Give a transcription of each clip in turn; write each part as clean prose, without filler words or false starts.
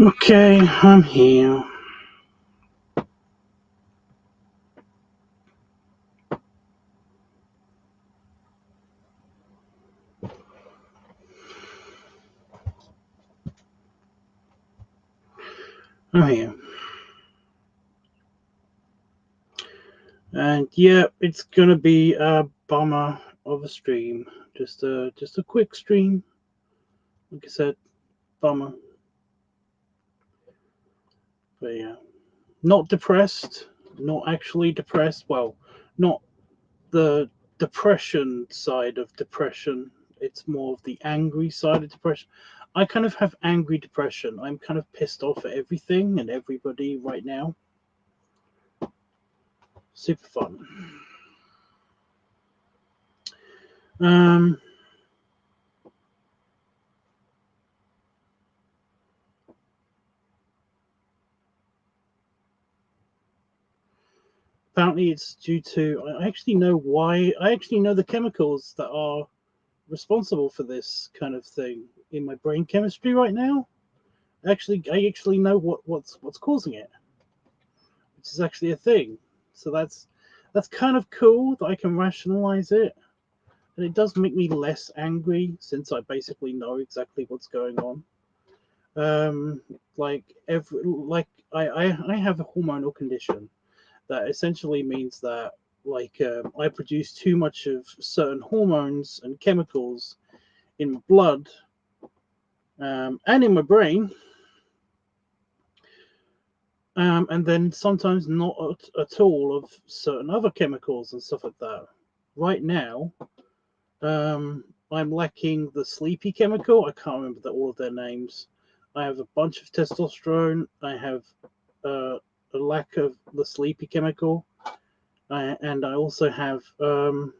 Okay, I'm here. I'm here. And yeah, it's gonna be a bummer of a stream. Just a quick stream. Like I said, bummer. But yeah. Not depressed. Not actually depressed. Well, not the depression side of depression. It's more of the angry side of depression. I kind of have angry depression. I'm kind of pissed off at everything and everybody right now. Super fun. Um Apparently it's due to, I actually know why. I actually know the chemicals that are responsible for this kind of thing in my brain chemistry right now. I actually know what's causing it, which is actually a thing. So that's kind of cool that I can rationalize it, and it does make me less angry since I basically know exactly what's going on. I have a hormonal condition that essentially means that I produce too much of certain hormones and chemicals in my blood, and in my brain, and then sometimes not at all of certain other chemicals and stuff like that. Right now, I'm lacking the sleepy chemical. I can't remember all of their names. I have a bunch of testosterone. I have a lack of the sleepy chemical, and I also have some.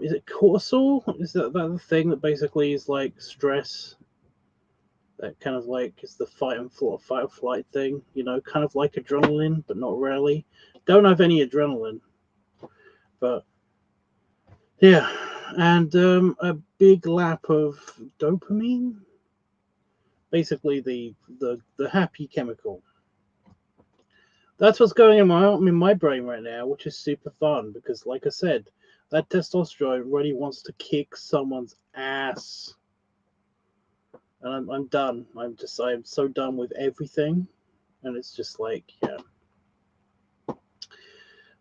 Is it cortisol? Is that the thing that basically is like stress? That kind of like is the fight or flight thing. You know, kind of like adrenaline, but not really. Don't have any adrenaline, but yeah, and a big lap of dopamine. Basically, the happy chemical. That's what's going in my brain right now, which is super fun because, like I said, that testosterone really wants to kick someone's ass, and I'm done. I'm so done with everything, and it's just like, yeah.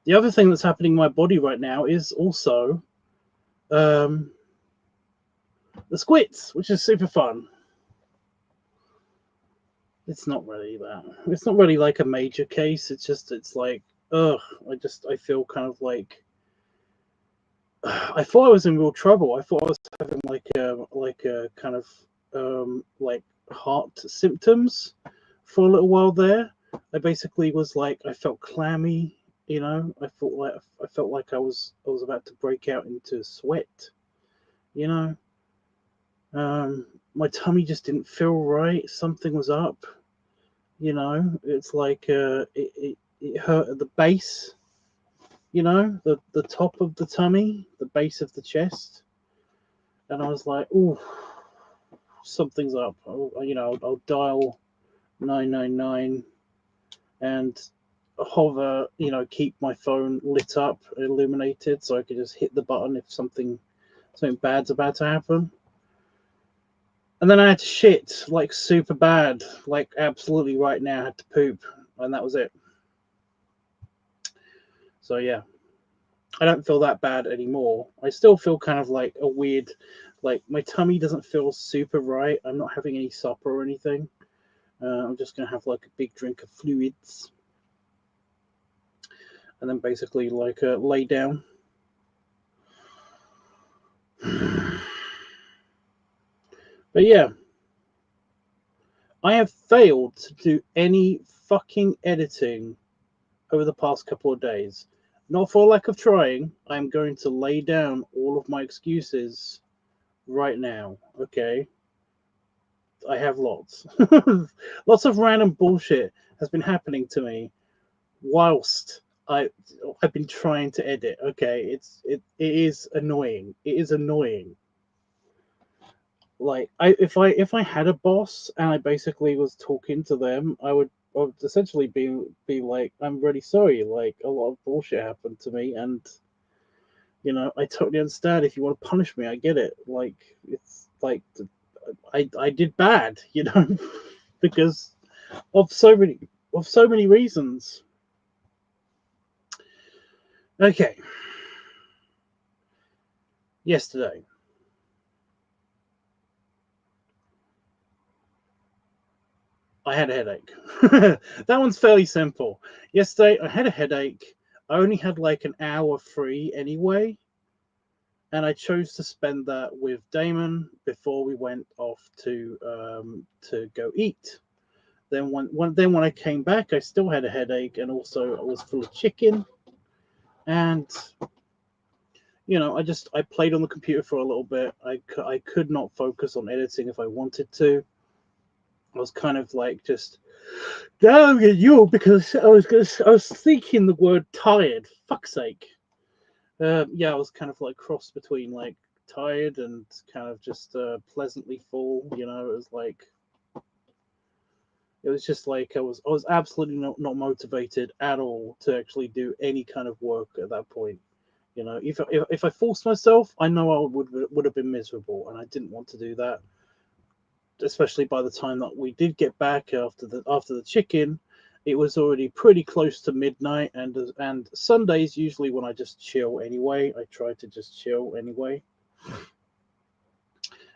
The other thing that's happening in my body right now is also um, the squits, which is super fun. It's not really that. It's not really like a major case. It's like, ugh. I feel kind of like I thought I was in real trouble. I thought I was having like a kind of like heart symptoms for a little while there. I basically was like I felt clammy, you know. I felt like I was about to break out into sweat, you know. My tummy just didn't feel right. Something was up, you know. It's like it hurt at the base, you know, the top of the tummy, the base of the chest, and I was like, "Ooh, something's up." I'll dial 999 and hover, keep my phone lit up, illuminated, so I could just hit the button if something bad's about to happen. And then I had to shit like super bad, like absolutely right now. I had to poop, and that was it. So yeah, I don't feel that bad anymore. I still feel kind of like a weird, like my tummy doesn't feel super right. I'm not having any supper or anything. I'm just gonna have like a big drink of fluids, and then basically like lay down. But yeah, I have failed to do any fucking editing over the past couple of days. Not for lack of trying. I'm going to lay down all of my excuses right now. Okay. I have lots. Lots of random bullshit has been happening to me whilst I've been trying to edit. Okay, it is annoying. It is annoying. like if I had a boss and I basically was talking to them, I would essentially be like, I'm really sorry, like a lot of bullshit happened to me, and I totally understand if you want to punish me. I get it. Like it's like I did bad, because of so many reasons. Okay, yesterday I had a headache. That one's fairly simple. Yesterday I had a headache. I only had like an hour free anyway, and I chose to spend that with Damon before we went off to go eat. Then when I came back, I still had a headache, and also I was full of chicken. And I played on the computer for a little bit. I could not focus on editing if I wanted to. I was kind of like just damn you, because I was thinking the word tired. Fuck's sake. Yeah, I was kind of like cross between like tired and kind of just pleasantly full. It was just like I was absolutely not motivated at all to actually do any kind of work at that point. If I forced myself, I know I would have been miserable, and I didn't want to do that. Especially by the time that we did get back after the chicken, it was already pretty close to midnight, and Sundays usually when I just chill anyway. I try to just chill anyway,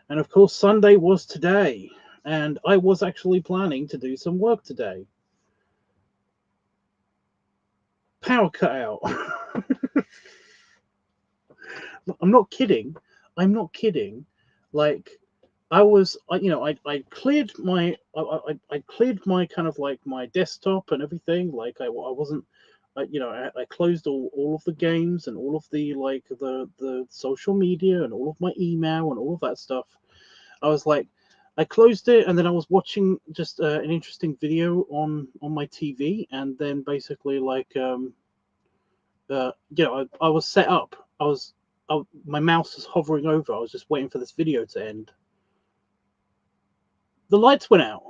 and of course Sunday was today, and I was actually planning to do some work today. Power cut out. I'm not kidding. I'm not kidding. Like I cleared I cleared my kind of like my desktop and everything. Like I wasn't, I closed all of the games and all of the like the social media and all of my email and all of that stuff. I was like, I closed it, and then I was watching just an interesting video on my TV, and then basically like I was set up. My mouse was hovering over. I was just waiting for this video to end. The lights went out.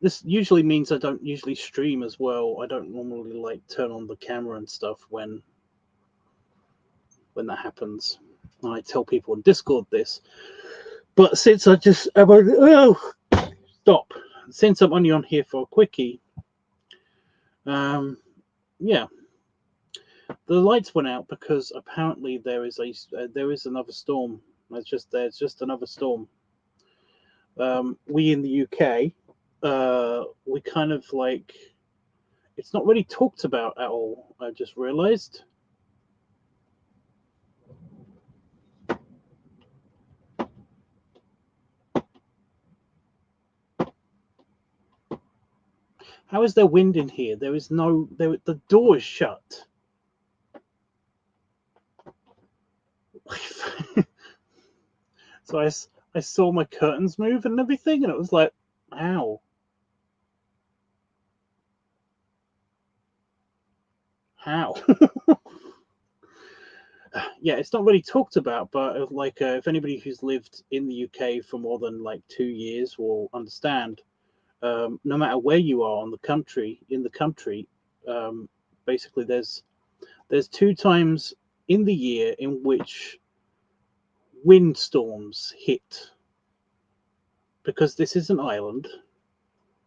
This usually means I don't usually stream as well. I don't normally like turn on the camera and stuff when that happens. And I tell people on Discord this, but since stop. Since I'm only on here for a quickie, yeah, the lights went out because apparently there is another storm. There's just another storm. We in the UK, we kind of like, it's not really talked about at all. I just realized. How is there wind in here? There is no. The door is shut. So I saw my curtains move and everything, and it was like, ow. How? Yeah, it's not really talked about, but like if anybody who's lived in the UK for more than like 2 years will understand. No matter where you are in the country, basically there's 2 times in the year in which windstorms hit, because this is an island.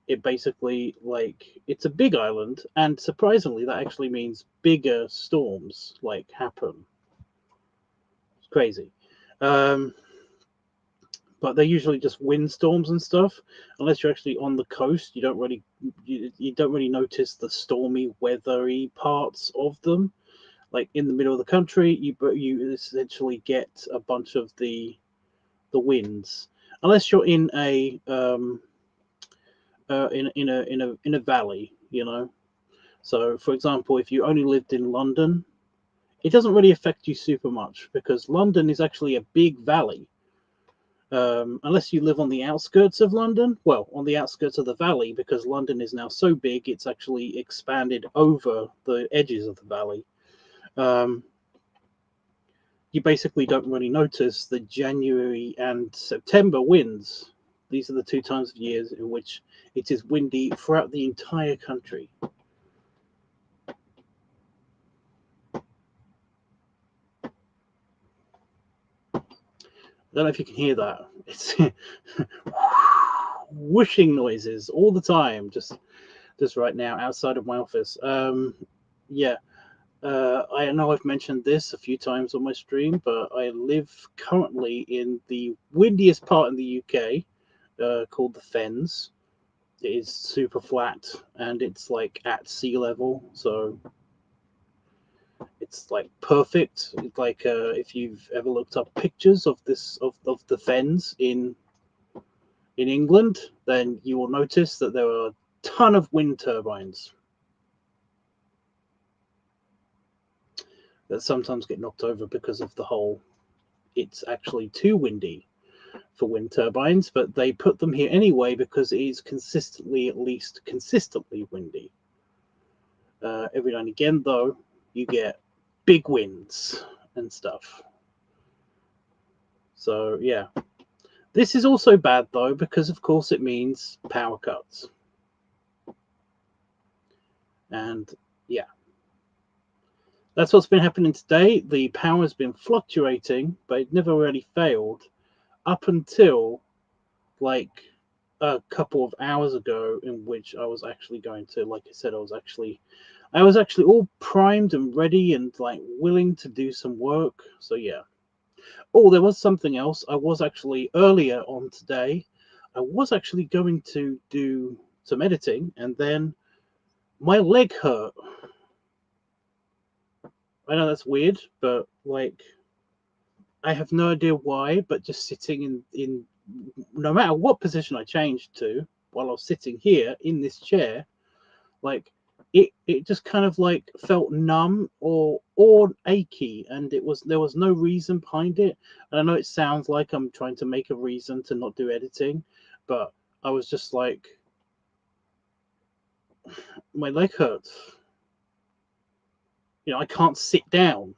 It basically, like, it's a big island, and surprisingly that actually means bigger storms like happen. It's crazy. But they're usually just windstorms and stuff. Unless you're actually on the coast, you don't really notice the stormy, weathery parts of them. Like in the middle of the country, you essentially get a bunch of the winds, unless you're in a in a valley, So, for example, if you only lived in London, it doesn't really affect you super much because London is actually a big valley. Unless you live on the outskirts of London, well, on the outskirts of the valley, because London is now so big, it's actually expanded over the edges of the valley. you basically don't really notice the January and September winds. These are the 2 times of years in which it is windy throughout the entire country. I don't know if you can hear that. It's whooshing noises all the time, just right now outside of my office. Yeah, I know I've mentioned this a few times on my stream, but I live currently in the windiest part in the UK, called the Fens. It is super flat and it's like at sea level, so it's like perfect. It's like if you've ever looked up pictures of this of the Fens in England, then you will notice that there are a ton of wind turbines that sometimes get knocked over because of the whole it's actually too windy for wind turbines, but they put them here anyway because it is consistently, at least consistently windy. Every now and again, though, you get big winds and stuff. So, yeah. This is also bad, though, because, of course, it means power cuts. And, yeah. That's what's been happening today. The power has been fluctuating, but it never really failed up until, like, a couple of hours ago, in which I was actually going to, like I said, I was actually all primed and ready and like willing to do some work. So yeah. Oh, there was something else. I was actually earlier on today, I was actually going to do some editing, and then my leg hurt. I know that's weird, but like I have no idea why, but just sitting in no matter what position I changed to while I was sitting here in this chair, like it just kind of like felt numb or achy, and there was no reason behind it. And I know it sounds like I'm trying to make a reason to not do editing, but I was just like, my leg hurts. You know, I can't sit down.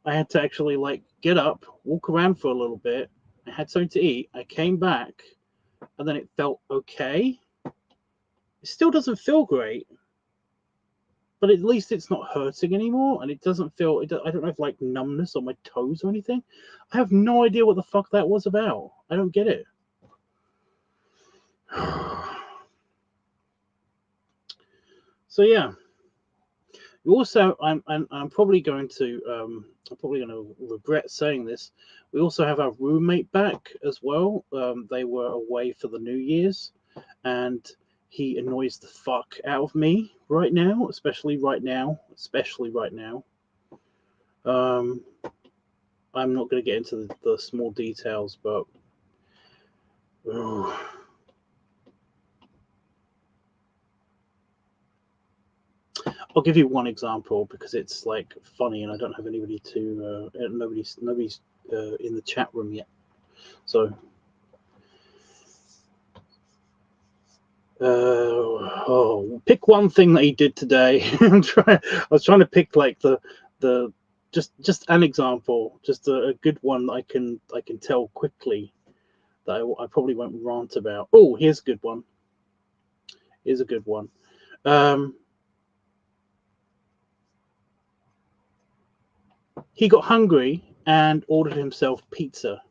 I had to actually like get up, walk around for a little bit. I had something to eat. I came back, and then it felt okay. It still doesn't feel great, but at least it's not hurting anymore, and it doesn't feel. I don't have like numbness on my toes or anything. I have no idea what the fuck that was about. I don't get it. So yeah. Also, I'm probably going to regret saying this. We also have our roommate back as well. They were away for the New Year's, and he annoys the fuck out of me right now, especially right now. I'm not going to get into the small details, but I'll give you one example because it's like funny, and I don't have anybody to nobody's in the chat room yet. So pick one thing that he did today. I was trying to pick like the just an example, just a good one that I can tell quickly that I probably won't rant about. Oh, here's a good one. He got hungry and ordered himself pizza.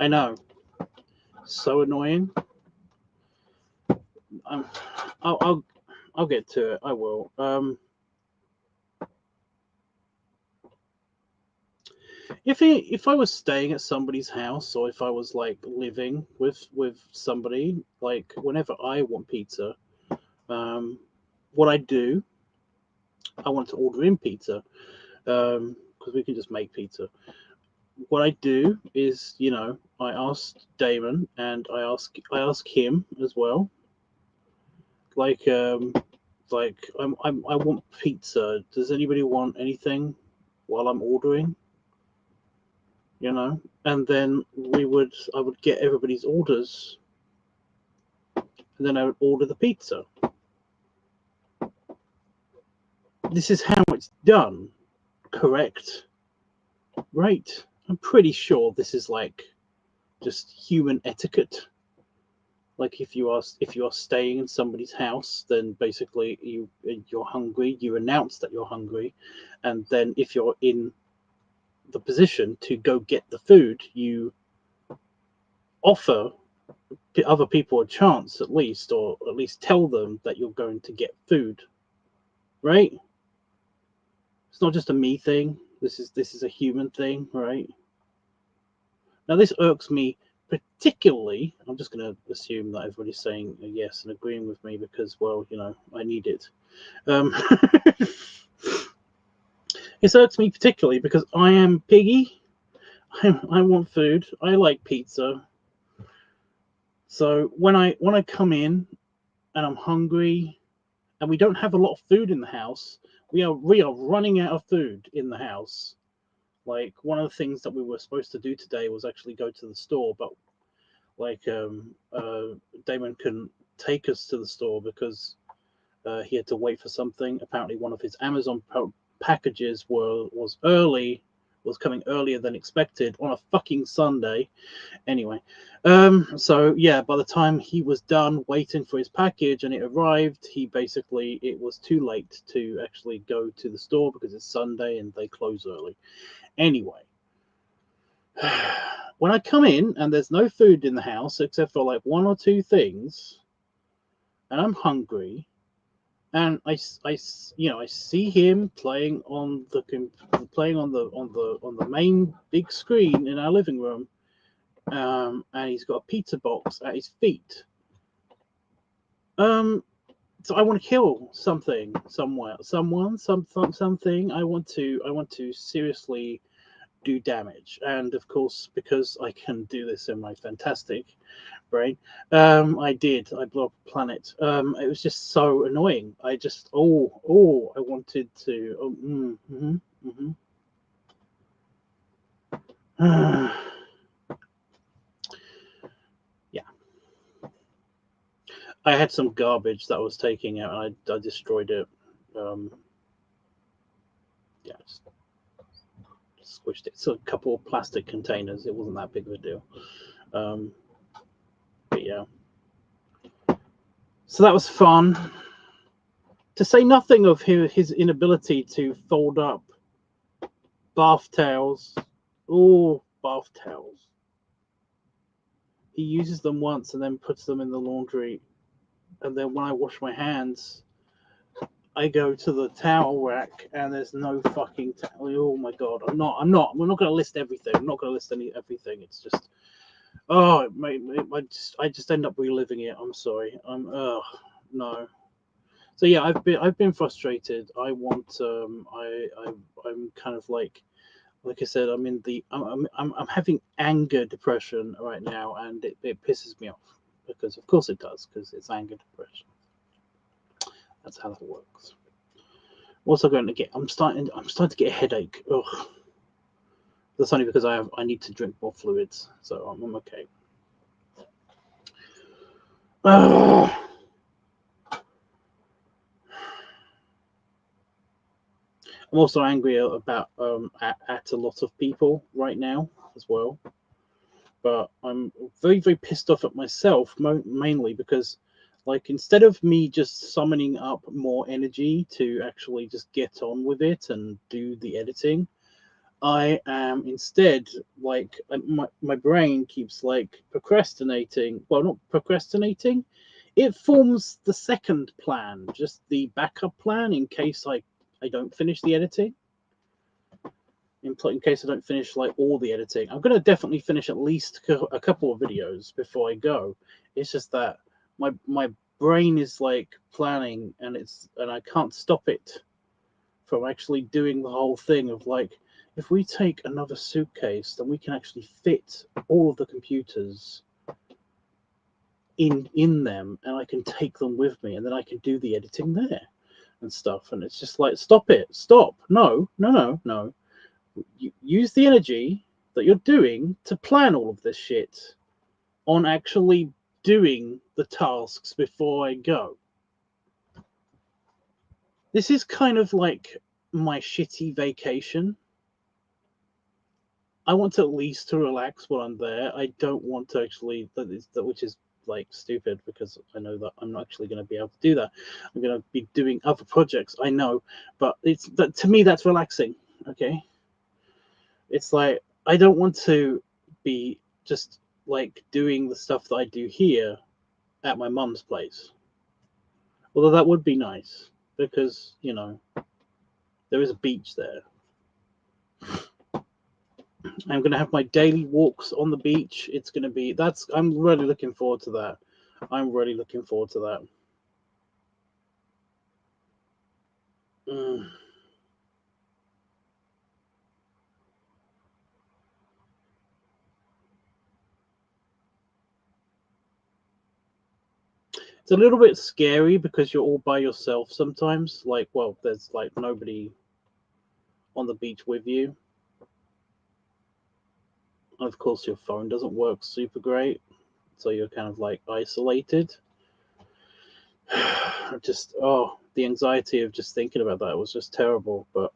I know, so annoying. I'll get to it. I will. If I was staying at somebody's house, or if I was like living with somebody, like whenever I want pizza, what I do, I want to order in pizza, because we can just make pizza. What I do is, you know, I ask Damon, and I ask him as well, like, like I want pizza. Does anybody want anything while I'm ordering? You know, and then I would get everybody's orders, and then I would order the pizza. This is how it's done, correct? Right. I'm pretty sure this is like just human etiquette. Like if you are staying in somebody's house, then basically you're hungry, you announce that you're hungry, and then if you're in the position to go get the food, you offer other people a chance at least, or at least tell them that you're going to get food, right? It's not just a me thing. This is a human thing, right? Now this irks me particularly. I'm just going to assume that everybody's saying yes and agreeing with me because, well, you know, I need it. It irks me particularly because I am piggy. I want food. I like pizza. So when I come in and I'm hungry and we don't have a lot of food in the house, we are running out of food in the house. Like one of the things that we were supposed to do today was actually go to the store, but like Damon couldn't take us to the store because he had to wait for something. Apparently, one of his Amazon packages was coming earlier than expected on a fucking Sunday. Anyway, so yeah, by the time he was done waiting for his package and it arrived, it was too late to actually go to the store because it's Sunday and they close early. Anyway, when I come in and there's no food in the house except for like one or two things, and I'm hungry, and I see him playing on the main big screen in our living room, and he's got a pizza box at his feet. So I want to kill something, somewhere, someone, something. I want to seriously do damage, and of course, because I can do this in my fantastic brain, I blew up a planet. It was just so annoying. I just I wanted to yeah, I had some garbage that I was taking out and I destroyed it. Yeah, just squished it. So a couple of plastic containers. It wasn't that big of a deal. But yeah. So that was fun. To say nothing of his inability to fold up bath towels. Oh, bath towels. He uses them once and then puts them in the laundry. And then when I wash my hands, I go to the towel rack and there's no fucking towel. Oh my god! We're not going to list everything. I'm not going to list everything. It's just, I just end up reliving it. I'm sorry. No. So yeah, I've been frustrated. I want I'm kind of like I said, I'm having anger depression right now, and it pisses me off because of course it does, because it's anger depression. That's how that works. Also I'm starting to get a headache. Ugh. That's only because I need to drink more fluids, so I'm okay. Ugh. I'm also angry about at a lot of people right now as well. But I'm very, very pissed off at myself, mainly because, like, instead of me just summoning up more energy to actually just get on with it and do the editing, I am instead, like, my brain keeps, like, procrastinating. Well, not procrastinating. It forms the second plan, just the backup plan in case I don't finish the editing. In case I don't finish like all the editing. I'm going to definitely finish at least a couple of videos before I go. It's just that my brain is like planning, and I can't stop it from actually doing the whole thing of like, if we take another suitcase, then we can actually fit all of the computers in them, and I can take them with me, and then I can do the editing there. and stuff. And it's just like, stop it, stop. No. Use the energy that you're doing to plan all of this shit on actually doing the tasks before I go. This is kind of like my shitty vacation. I want to at least to relax while I'm there. I don't want to actually, which is like stupid, because I know that I'm not actually going to be able to do that. I'm going to be doing other projects, I know, but it's that, to me, that's relaxing. Okay, it's like I don't want to be just like doing the stuff that I do here at my mum's place. Although that would be nice, because, you know, there is a beach there. I'm going to have my daily walks on the beach. It's going to be, I'm really looking forward to that. I'm really looking forward to that. It's a little bit scary because you're all by yourself sometimes. Like, well, there's like nobody on the beach with you. And of course, your phone doesn't work super great. So you're kind of like isolated. Just, the anxiety of just thinking about that was just terrible. But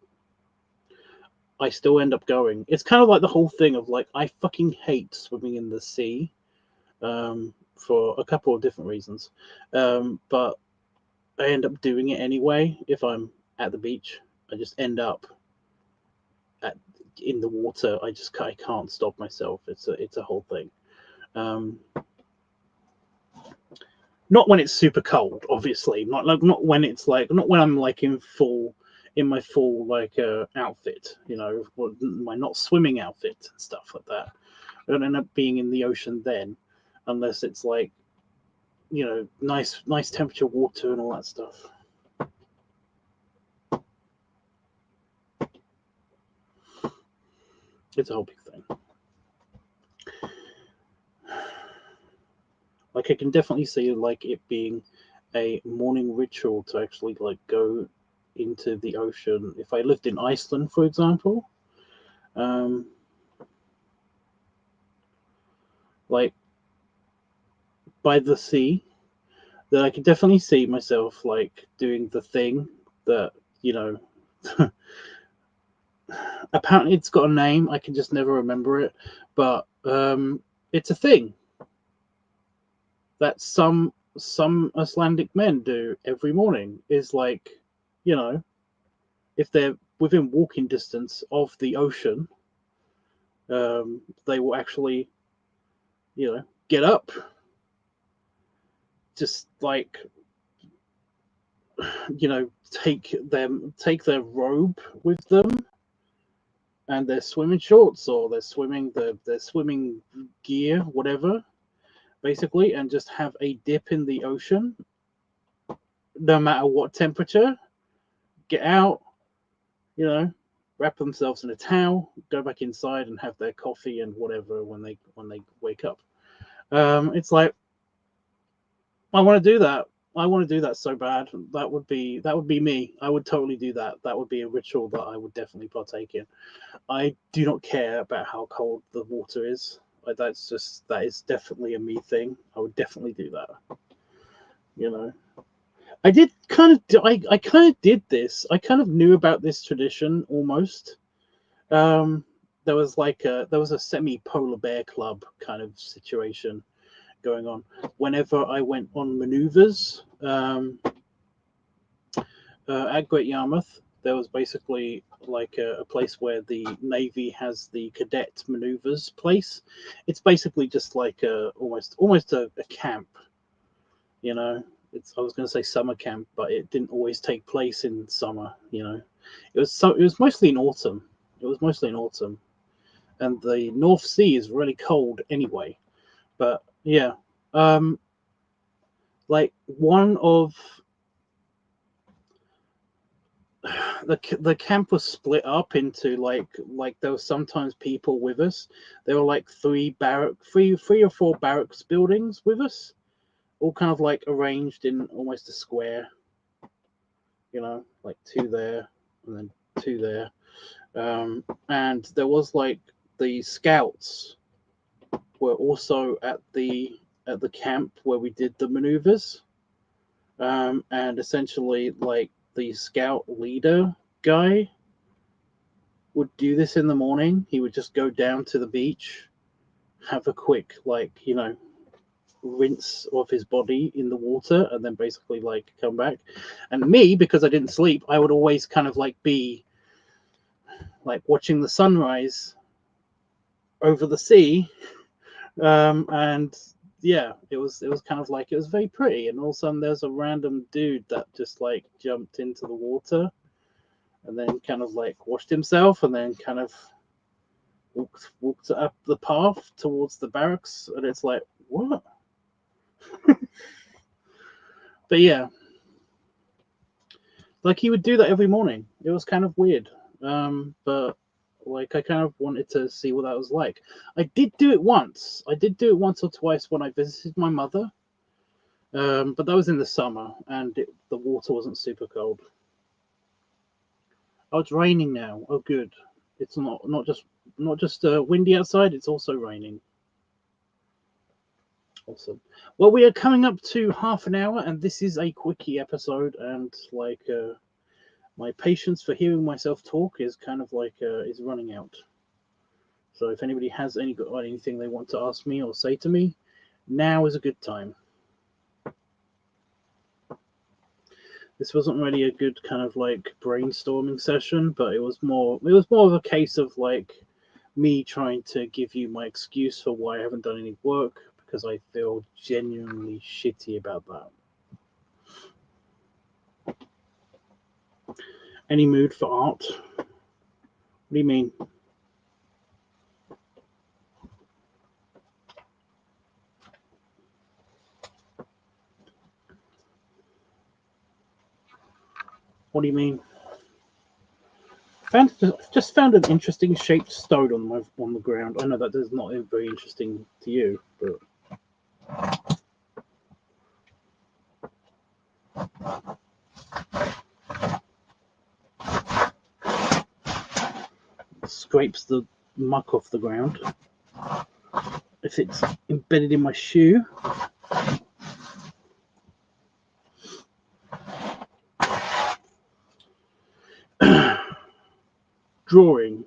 I still end up going. It's kind of like the whole thing of like, I fucking hate swimming in the sea, for a couple of different reasons. But I end up doing it anyway. If I'm at the beach, I just end up in the water. I can't stop myself. It's a whole thing. Not when it's super cold, obviously. Not when it's like, not when I'm like in my full like outfit, you know, my not swimming outfit and stuff like that. I don't end up being in the ocean then, unless it's like, you know, nice temperature water and all that stuff. It's a whole big thing. Like, I can definitely see like it being a morning ritual to actually like go into the ocean. If I lived in Iceland, for example, like by the sea, then I could definitely see myself like doing the thing that, you know, apparently it's got a name. I can just never remember it, but it's a thing that some Icelandic men do every morning. Is like, you know, if they're within walking distance of the ocean, they will actually, you know, get up, just like, you know, take their robe with them and their swimming shorts or their swimming gear, whatever, basically, and just have a dip in the ocean, no matter what temperature. Get out, you know, wrap themselves in a towel, go back inside, and have their coffee and whatever when they wake up. It's like, I want to do that. I want to do that so bad. That would be me. I would totally do that. That would be a ritual that I would definitely partake in. I do not care about how cold the water is. Like, that is definitely a me thing. I would definitely do that. You know, I did kind of. I kind of did this. I kind of knew about this tradition almost. There was a semi-polar bear club kind of situation going on whenever I went on maneuvers at Great Yarmouth. There was basically like a place where the Navy has the cadet maneuvers place. It's basically just like almost a camp, you know. I was going to say summer camp, but it didn't always take place in summer, you know. It was mostly in autumn. And the North Sea is really cold anyway. But yeah, like one of the camp was split up into like there were sometimes people with us. There were like three or four barracks buildings with us, all kind of like arranged in almost a square. you know, like 2 there and then 2 there. And there was like the scouts were also at the camp where we did the maneuvers. And essentially, like the scout leader guy would do this in the morning. He would just go down to the beach, have a quick, like, you know, rinse of his body in the water, and then basically like come back. And me, because I didn't sleep, I would always kind of like be like watching the sunrise over the sea. And yeah, it was kind of like, it was very pretty, and all of a sudden there's a random dude that just like jumped into the water and then kind of like washed himself and then kind of walked up the path towards the barracks, and it's like, what? But yeah, like he would do that every morning. It was kind of weird. But like I kind of wanted to see what that was like. I did do it once. I did do it once or twice when I visited my mother. But that was in the summer, and the water wasn't super cold. Oh, it's raining now. Oh, good. It's not just windy outside. It's also raining. Awesome. Well, we are coming up to half an hour, and this is a quickie episode. And like, my patience for hearing myself talk is kind of like is running out. So if anybody has anything they want to ask me or say to me, now is a good time. This wasn't really a good kind of like brainstorming session, but it was more of a case of like me trying to give you my excuse for why I haven't done any work, because I feel genuinely shitty about that. Any mood for art? What do you mean? What do you mean? Just found an interesting shaped stone on the ground. I know that is not very interesting to you, but scrapes the muck off the ground. If it's embedded in my shoe. Drawing.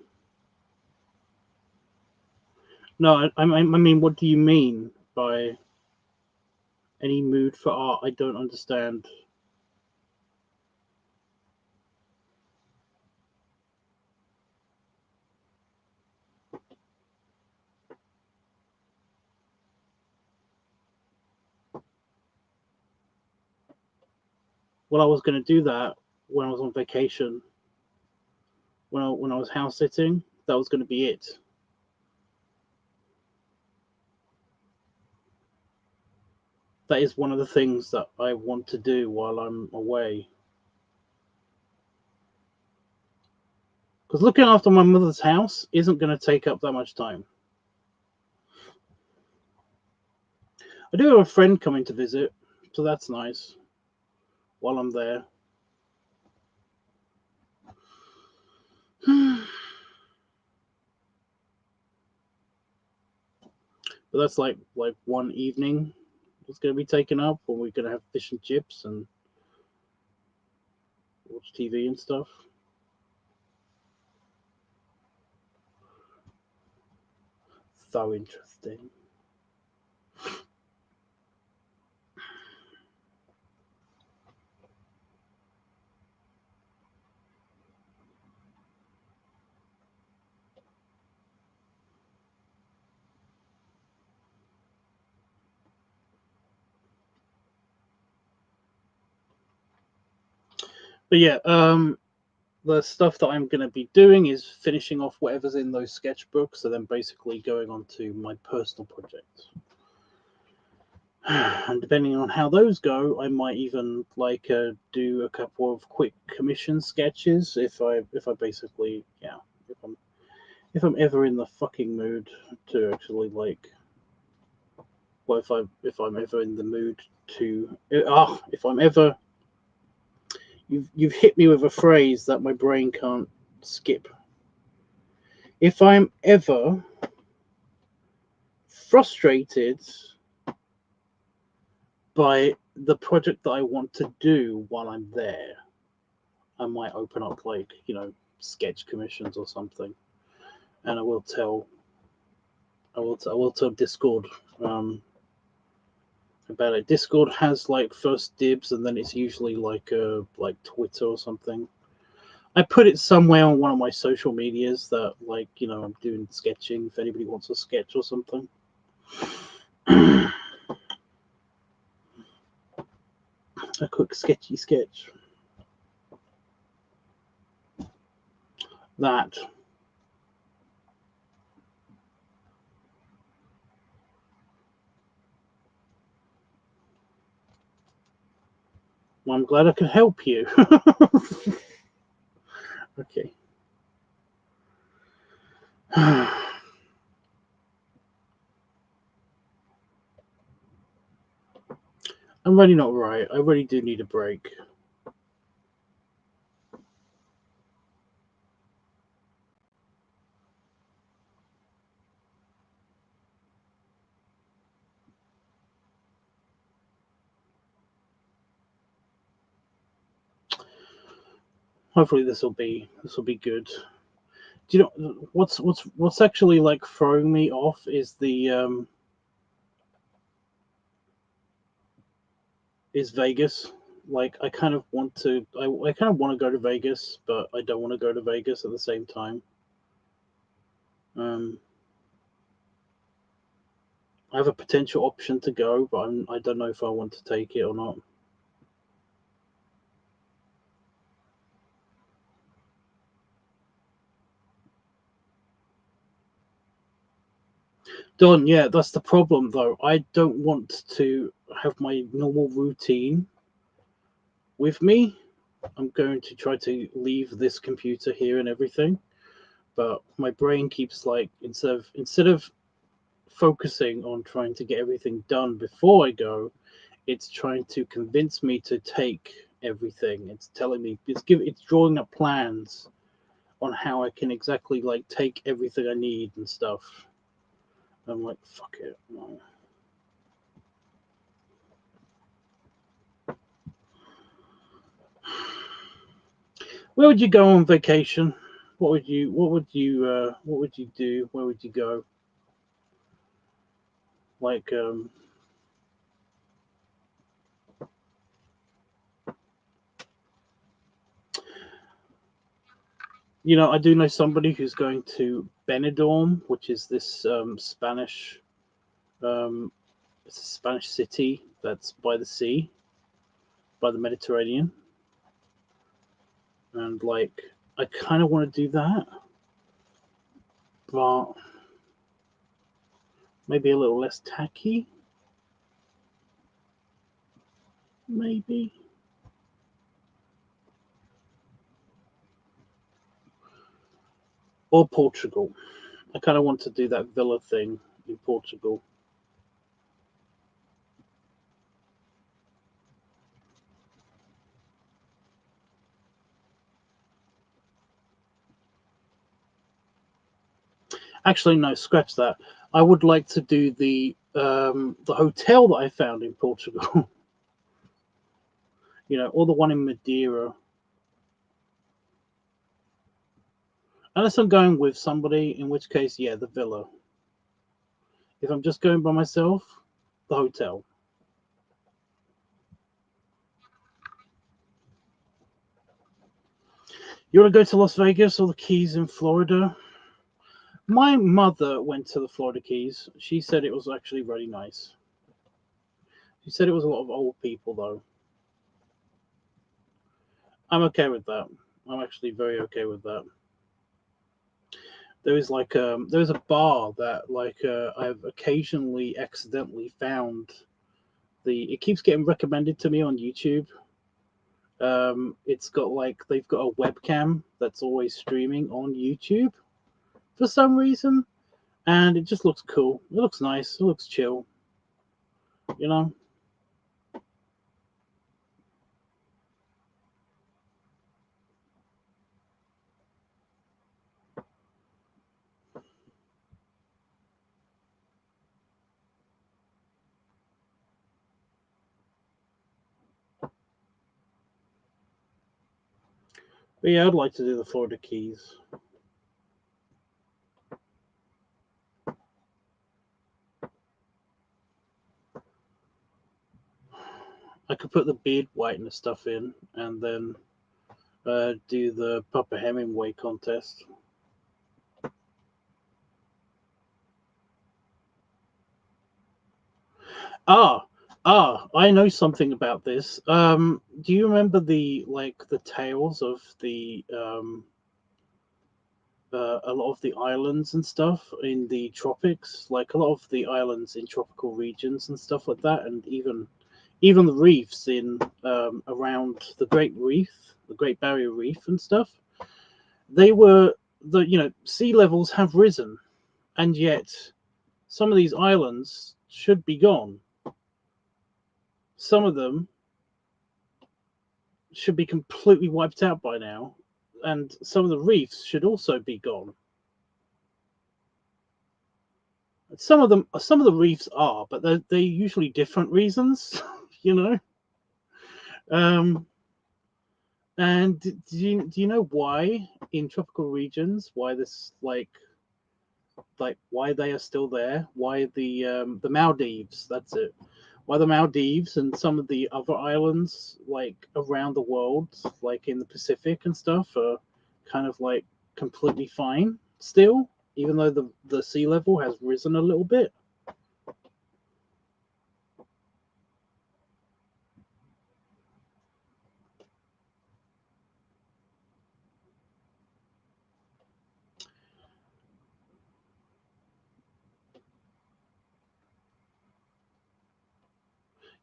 No, I mean, what do you mean by any mood for art? I don't understand. Well, I was going to do that when I was on vacation. When I was house sitting, that was going to be it. That is one of the things that I want to do while I'm away. Because looking after my mother's house isn't going to take up that much time. I do have a friend coming to visit, so that's nice while I'm there. But that's like one evening it's going to be taken up, when we're going to have fish and chips and watch TV and stuff. So interesting. But yeah, the stuff that I'm going to be doing is finishing off whatever's in those sketchbooks, and then basically going on to my personal projects. And depending on how those go, I might even like do a couple of quick commission sketches if I basically, yeah, if I'm ever in the fucking mood to actually like, well, if I'm ever in the mood to if I'm ever, You've hit me with a phrase that my brain can't skip. If I'm ever frustrated by the project that I want to do while I'm there, I might open up like, sketch commissions or something, and I will tell Discord about it. Discord has like first dibs, and then it's usually like Twitter or something. I put it somewhere on one of my social medias that I'm doing sketching if anybody wants a sketch or something. A quick sketchy sketch. That. Well, I'm glad I could help you. Okay. I'm really not right. I really do need a break. Hopefully this will be good. Do you know what's actually like throwing me off is the is Vegas. Like I kind of want to go to Vegas, but I don't want to go to Vegas at the same time. I have a potential option to go, but I don't know if I want to take it or not. Don, yeah, that's the problem though. I don't want to have my normal routine with me. I'm going to try to leave this computer here and everything, but my brain keeps like instead of focusing on trying to get everything done before I go, it's trying to convince me to take everything. It's telling me it's drawing up plans on how I can exactly like take everything I need and stuff. I'm like, fuck it. No. Where would you go on vacation? What would you do? Where would you go? Like I do know somebody who's going to Benidorm, which is this Spanish it's a Spanish city that's by the sea, by the Mediterranean. And like I kind of want to do that, but maybe a little less tacky. Maybe. Or Portugal. I kind of want to do that villa thing in Portugal. Actually, no, scratch that. I would like to do the hotel that I found in Portugal. Or the one in Madeira. Unless I'm going with somebody, in which case, yeah, the villa. If I'm just going by myself, the hotel. You want to go to Las Vegas or the Keys in Florida? My mother went to the Florida Keys. She said it was actually really nice. She said it was a lot of old people, though. I'm okay with that. I'm actually very okay with that. There is there's a bar that I've occasionally accidentally found. It keeps getting recommended to me on YouTube. It's got they've got a webcam that's always streaming on YouTube for some reason, and it just looks cool. It looks nice. It looks chill. But yeah, I'd like to do the Florida Keys. I could put the beard whitener stuff in and then do the Papa Hemingway contest. I know something about this. Do you remember the tales of the a lot of the islands and stuff in the tropics, like a lot of the islands in tropical regions and stuff like that, and even the reefs in around the Great Barrier Reef and stuff. They were sea levels have risen, and yet some of these islands should be gone. Some of them should be completely wiped out by now, and some of the reefs should also be gone. Some of the reefs are, but they're usually different reasons, you know. And do you know why in tropical regions why this like why they are still there? Why the Maldives? That's it. Why the Maldives and some of the other islands like around the world, like in the Pacific and stuff, are kind of like completely fine still, even though the sea level has risen a little bit.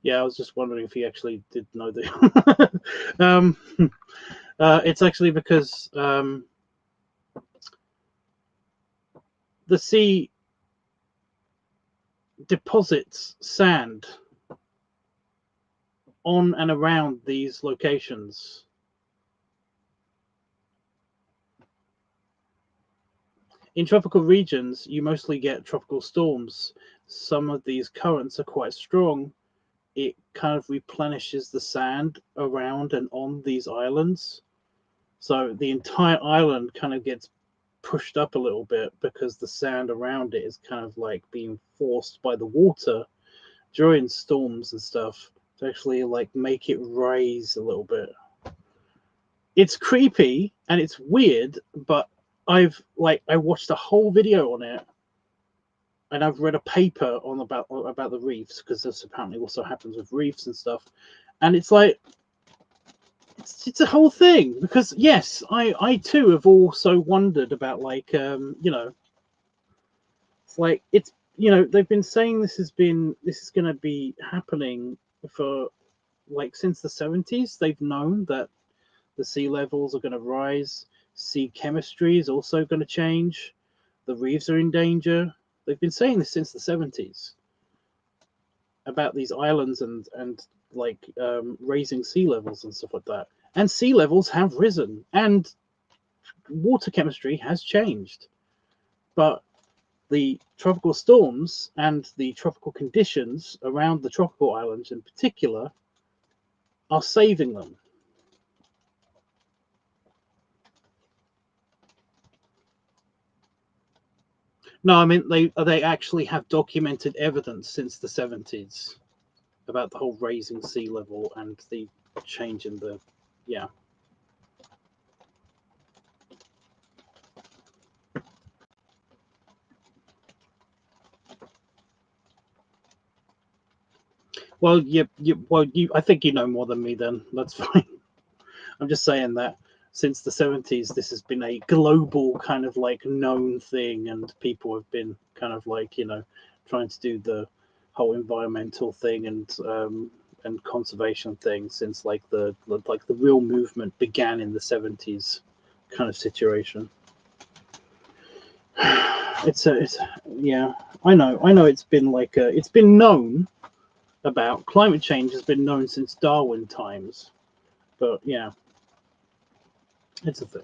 Yeah, I was just wondering if he actually did know that. It's actually because the sea deposits sand on and around these locations. In tropical regions, you mostly get tropical storms. Some of these currents are quite strong. It kind of replenishes the sand around and on these islands. So the entire island kind of gets pushed up a little bit because the sand around it is kind of like being forced by the water during storms and stuff to actually like make it raise a little bit. It's creepy and it's weird, but I watched a whole video on it, and I've read a paper on about the reefs, because this apparently also happens with reefs and stuff, and it's like it's a whole thing, because yes, I too have also wondered about it's like they've been saying this is going to be happening for like since the 70s. They've known that the sea levels are going to rise, sea chemistry is also going to change, the reefs are in danger. They've been saying this since the 70s about these islands and raising sea levels and stuff like that. And sea levels have risen, and water chemistry has changed. But the tropical storms and the tropical conditions around the tropical islands in particular are saving them. No, I mean they actually have documented evidence since the 70s about the whole raising sea level and the change in the yeah. Well, I think you know more than me. Then that's fine. I'm just saying that since the 70s, this has been a global kind of like known thing, and people have been kind of like trying to do the whole environmental thing and conservation thing since like the real movement began in the 70s kind of situation. It's yeah, I know it's been like it's been known about climate change has been known since Darwin times, but yeah, it's a thing.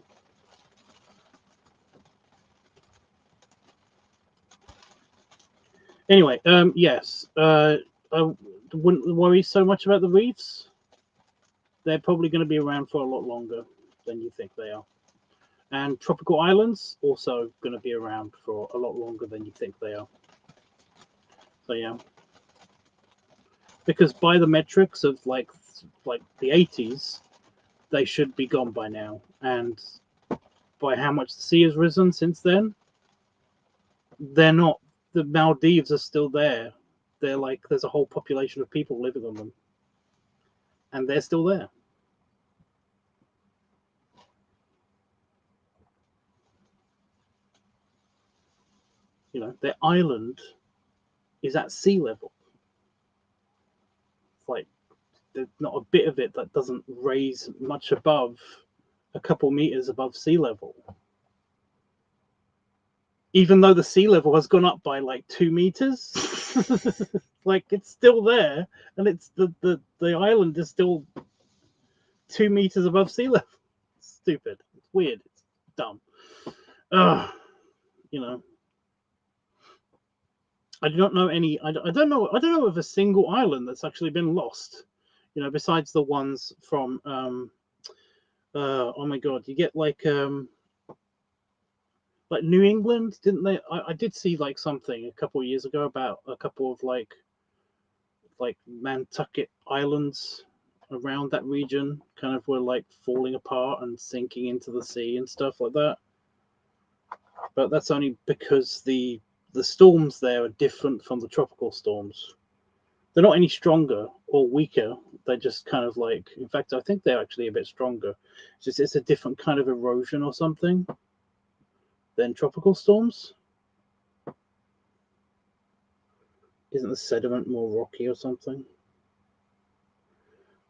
Anyway, yes, I wouldn't worry so much about the reefs. They're probably going to be around for a lot longer. than you think they are. And tropical islands also going to be around for a lot longer than you think they are. So yeah, because by the metrics of like the 80s, they should be gone by now. And by how much the sea has risen since then, they're not. The Maldives are still there. They're like, there's a whole population of people living on them, and they're still there. You know, their island is at sea level. It's like there's not a bit of it that doesn't raise much above a couple meters above sea level. Even though the sea level has gone up by like 2 meters, like it's still there, and it's the island is still 2 meters above sea level. It's stupid. It's weird. It's dumb. You know, I do not know any. I don't know of a single island that's actually been lost. You know, besides the ones from oh my god, you get like New England, didn't they? I did see like something a couple of years ago about a couple of like Nantucket Islands around that region kind of were like falling apart and sinking into the sea and stuff like that. But that's only because the storms there are different from the tropical storms. They're not any stronger or weaker. They're just kind of like, in fact, I think they're actually a bit stronger. It's a different kind of erosion or something than tropical storms. Isn't the sediment more rocky or something?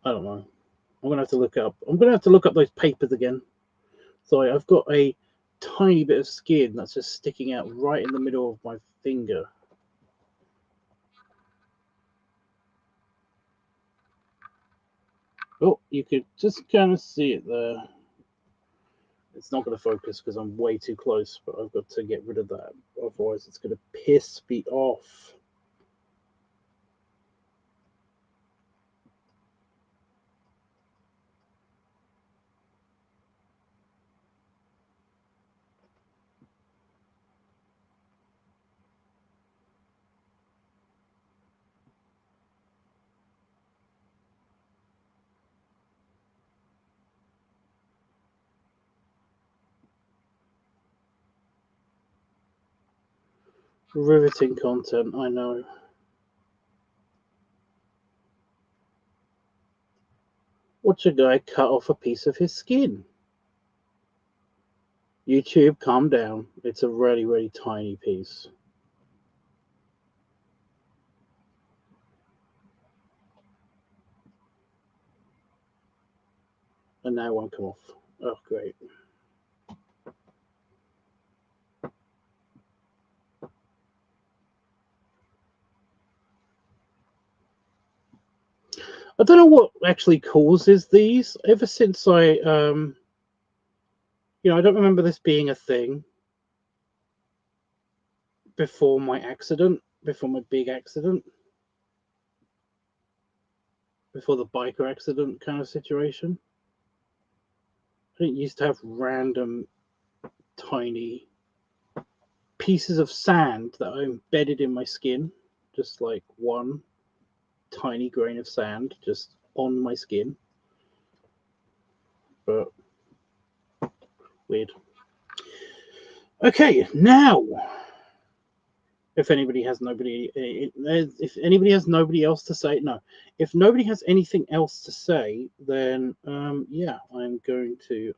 I don't know. I'm gonna have to look up. I'm gonna have to look up those papers again. Sorry, I've got a tiny bit of skin that's just sticking out right in the middle of my finger. Oh, you could just kind of see it there. It's not going to focus because I'm way too close, but I've got to get rid of that. Otherwise, it's going to piss me off. Riveting content, I know. Watch a guy cut off a piece of his skin. YouTube, calm down. It's a really, really tiny piece. And now it won't come off. Oh, great. I don't know what actually causes these. Ever since I, I don't remember this being a thing before my accident, before my big accident, before the biker accident kind of situation. I didn't used to have random tiny pieces of sand that are embedded in my skin, just like one tiny grain of sand just on my skin. But weird. Okay, now if anybody has nobody else to say, no, if nobody has anything else to say, then yeah, I'm going to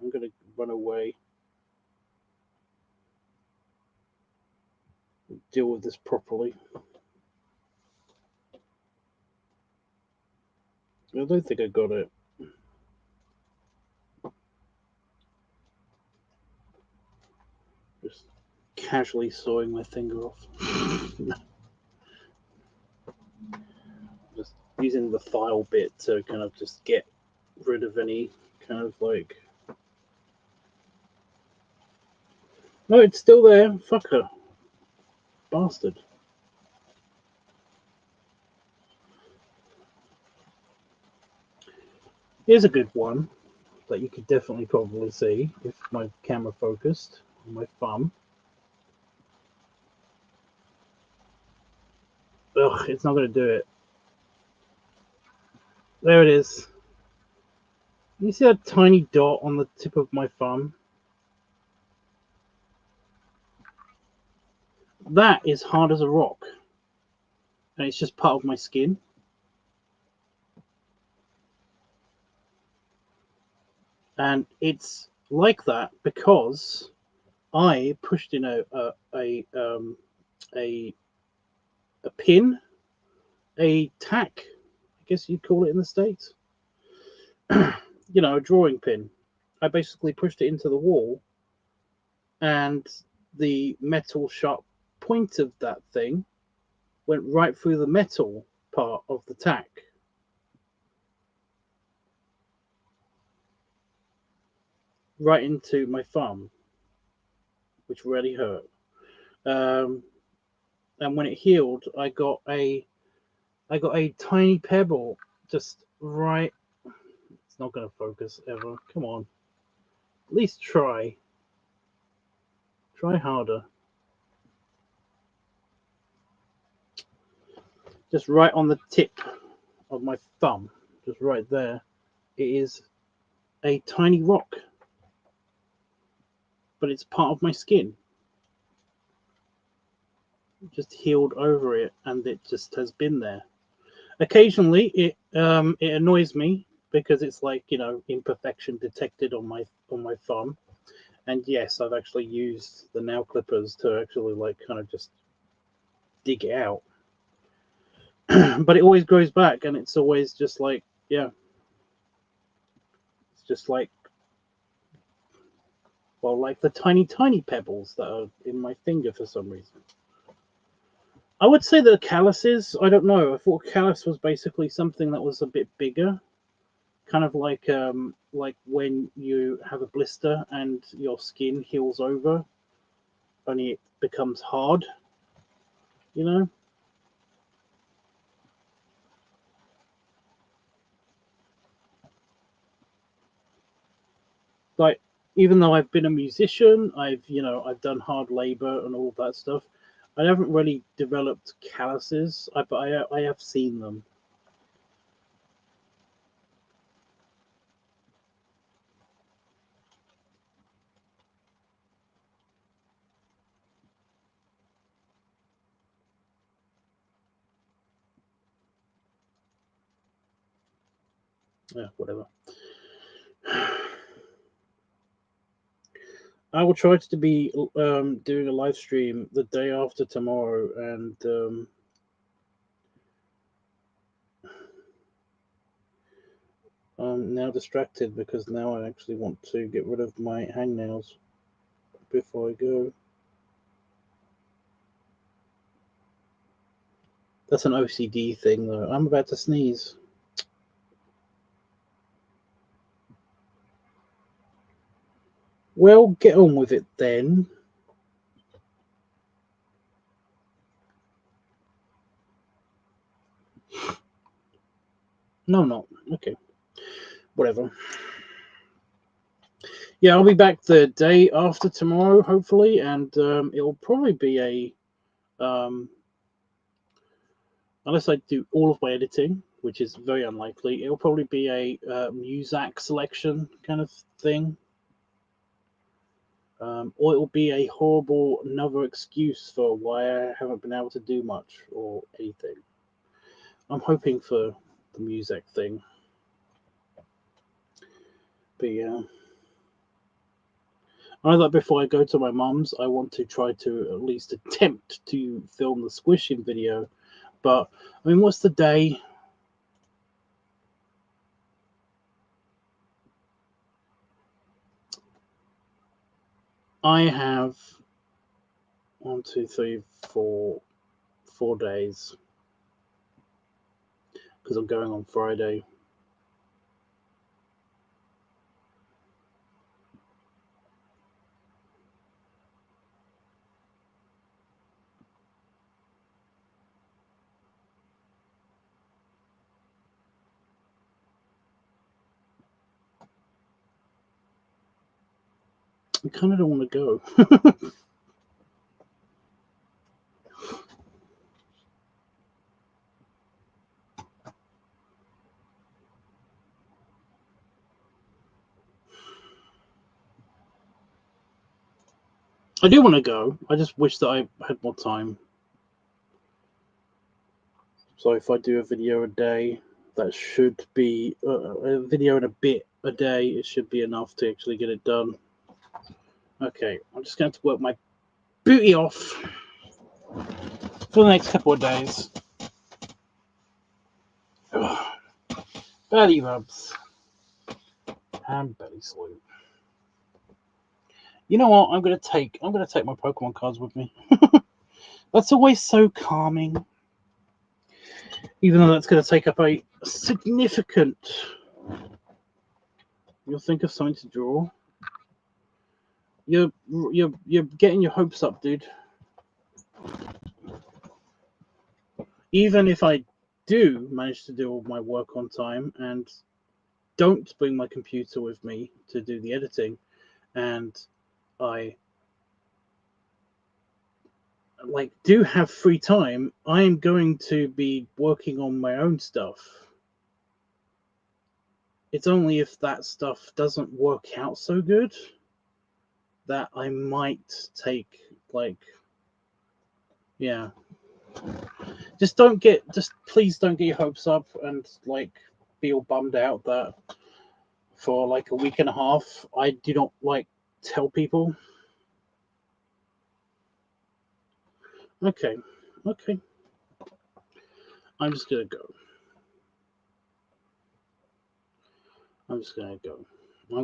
run away, deal with this properly. I don't think I got it. Just casually sawing my finger off. Just using the file bit to kind of just get rid of any kind of like. No, it's still there. Fuck her. Bastard. Here's a good one. that you could definitely probably see if my camera focused on my thumb. Ugh, it's not going to do it. There it is. You see that tiny dot on the tip of my thumb? That is hard as a rock. And it's just part of my skin. And it's like that because I pushed in a pin, a tack, I guess you'd call it in the States. You know, a drawing pin. I basically pushed it into the wall, and the metal sharp point of that thing went right through the metal part of the tack. Right into my thumb, which really hurt. And when it healed, I got a tiny pebble just right. It's not going to focus ever. Come on, at least try. Try harder. Just right on the tip of my thumb, just right there. It is a tiny rock, but it's part of my skin. Just healed over it, and it just has been there. Occasionally, it annoys me because it's like, you know, imperfection detected on my thumb. And yes, I've actually used the nail clippers to actually like kind of just dig it out. But it always grows back, and it's always just like, yeah, it's just like, well, like the tiny pebbles that are in my finger for some reason. I would say the calluses, I don't know. I thought callus was basically something that was a bit bigger, kind of like when you have a blister and your skin heals over, only it becomes hard, you know. Like, even though I've been a musician, I've done hard labor and all that stuff. I haven't really developed calluses, but I have seen them. Yeah, whatever. I will try to be doing a live stream the day after tomorrow, and I'm now distracted because now I actually want to get rid of my hangnails before I go. That's an OCD thing, though. I'm about to sneeze. Well, get on with it then. No, not. Okay. Whatever. Yeah, I'll be back the day after tomorrow, hopefully, and it'll probably be unless I do all of my editing, which is very unlikely, it'll probably be a Muzak selection kind of thing. Or it'll be a horrible another excuse for why I haven't been able to do much or anything. I'm hoping for the music thing. But yeah. I know that before I go to my mum's, I want to try to at least attempt to film the squishing video. But, I mean, what's the day? I have 1, 2, 3, 4 days. Because I'm going on Friday. I kind of don't want to go. I do want to go. I just wish that I had more time. So if I do a video a day, that should be a video and a bit a day. It should be enough to actually get it done. Okay, I'm just going to work my booty off for the next couple of days. Belly rubs and belly salute. You know what? I'm gonna take my Pokemon cards with me. That's always so calming. Even though that's gonna take up a significant. You'll think of something to draw. You're getting your hopes up, dude. Even if I do manage to do all my work on time and don't bring my computer with me to do the editing, and I do have free time, I am going to be working on my own stuff. It's only if that stuff doesn't work out so good that I might take yeah. Just please don't get your hopes up and be all bummed out that for a week and a half I do not tell people. Okay. I'm just gonna go. I'm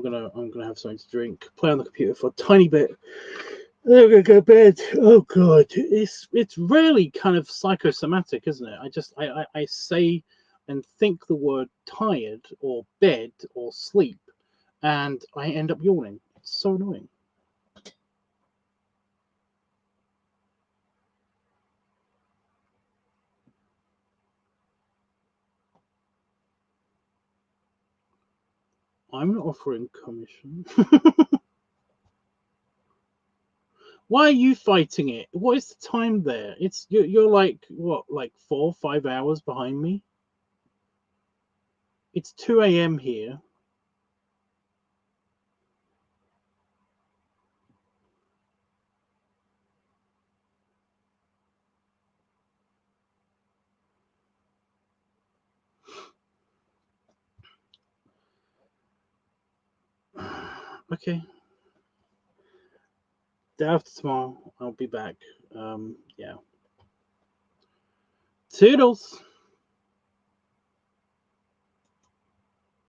gonna have something to drink, play on the computer for a tiny bit. Then I'm gonna go to bed. Oh god, it's really kind of psychosomatic, isn't it? I say and think the word tired or bed or sleep, and I end up yawning. It's so annoying. I'm not offering commission. Why are you fighting it? What is the time there? You're what, 4 or 5 hours behind me? It's 2 a.m. here. Okay. Day after tomorrow, I'll be back. Yeah. Toodles.